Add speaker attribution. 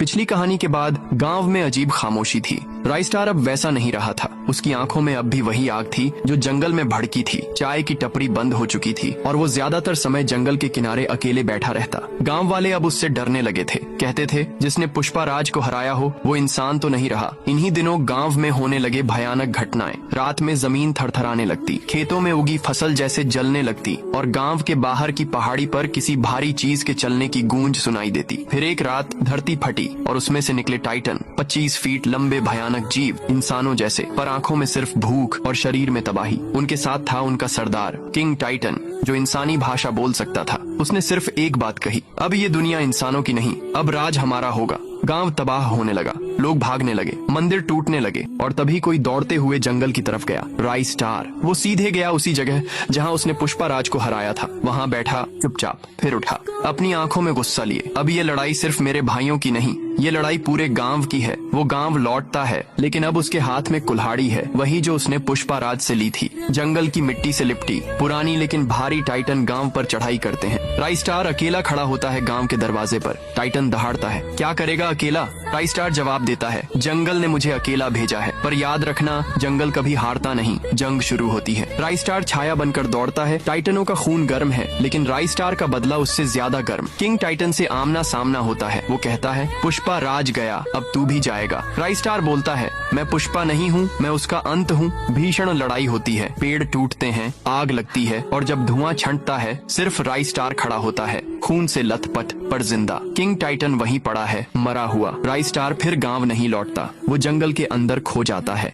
Speaker 1: पिछली कहानी के बाद गांव में अजीब खामोशी थी। राइस्टार अब वैसा नहीं रहा था। उसकी आंखों में अब भी वही आग थी जो जंगल में भड़की थी। चाय की टपरी बंद हो चुकी थी और वो ज्यादातर समय जंगल के किनारे अकेले बैठा रहता। गांव वाले अब उससे डरने लगे थे। कहते थे जिसने पुष्पा राज को हराया हो वो इंसान तो नहीं रहा। इन्हीं दिनों गांव में होने लगे भयानक घटनाएं। रात में जमीन थरथराने लगती, खेतों में उगी फसल जैसे जलने लगती और गांव के बाहर की पहाड़ी पर किसी भारी चीज के चलने की गूंज सुनाई देती। फिर एक रात धरती फटी और उसमें से निकले टाइटन, 25 फीट लंबे भयानक जीव, इंसानों जैसे, पर आंखों में सिर्फ भूख और शरीर में तबाही। उनके साथ था उनका सरदार किंग टाइटन, जो इंसानी भाषा बोल सकता था। उसने सिर्फ एक बात कही, अब ये दुनिया इंसानों की नहीं, अब राज हमारा होगा। गांव तबाह होने लगा, लोग भागने लगे, मंदिर टूटने लगे और तभी कोई दौड़ते हुए जंगल की तरफ गया। राइस्टार। वो सीधे गया उसी जगह जहां उसने पुष्पा राज को हराया था। वहां बैठा चुपचाप, फिर उठा, अपनी आंखों में गुस्सा लिए। अब ये लड़ाई सिर्फ मेरे भाइयों की नहीं, ये लड़ाई पूरे गांव की है। वो गांव लौटता है, लेकिन अब उसके हाथ में कुल्हाड़ी है, वही जो उसने पुष्पा राज से ली थी। जंगल की मिट्टी से लिपटी पुरानी लेकिन भारी टाइटन गांव पर चढ़ाई करते हैं। राइस्टार अकेला खड़ा होता है गांव के दरवाजे पर। टाइटन दहाड़ता है, क्या करेगा अकेला? राइस्टार जवाब देता है, जंगल ने मुझे अकेला भेजा है, पर याद रखना जंगल कभी हारता नहीं। जंग शुरू होती है। राइस्टार छाया बनकर दौड़ता है। टाइटनों का खून गर्म है, लेकिन राइस्टार का बदला उससे ज्यादा गर्म। किंग टाइटन से आमना सामना होता है। वो कहता है, पुष्पा राज गया, अब तू भी जाएगा। राइस्टार बोलता है, मैं पुष्पा नहीं हूँ, मैं उसका अंत हूँ। भीषण लड़ाई होती है, पेड़ टूटते हैं, आग लगती है और जब धुआं छंटता है सिर्फ राइस्टार खड़ा होता है, खून से लथपथ पर जिंदा। किंग टाइटन वहीं पड़ा है, मरा हुआ। राइस्टार फिर गांव नहीं लौटता, वो जंगल के अंदर खो जाता है।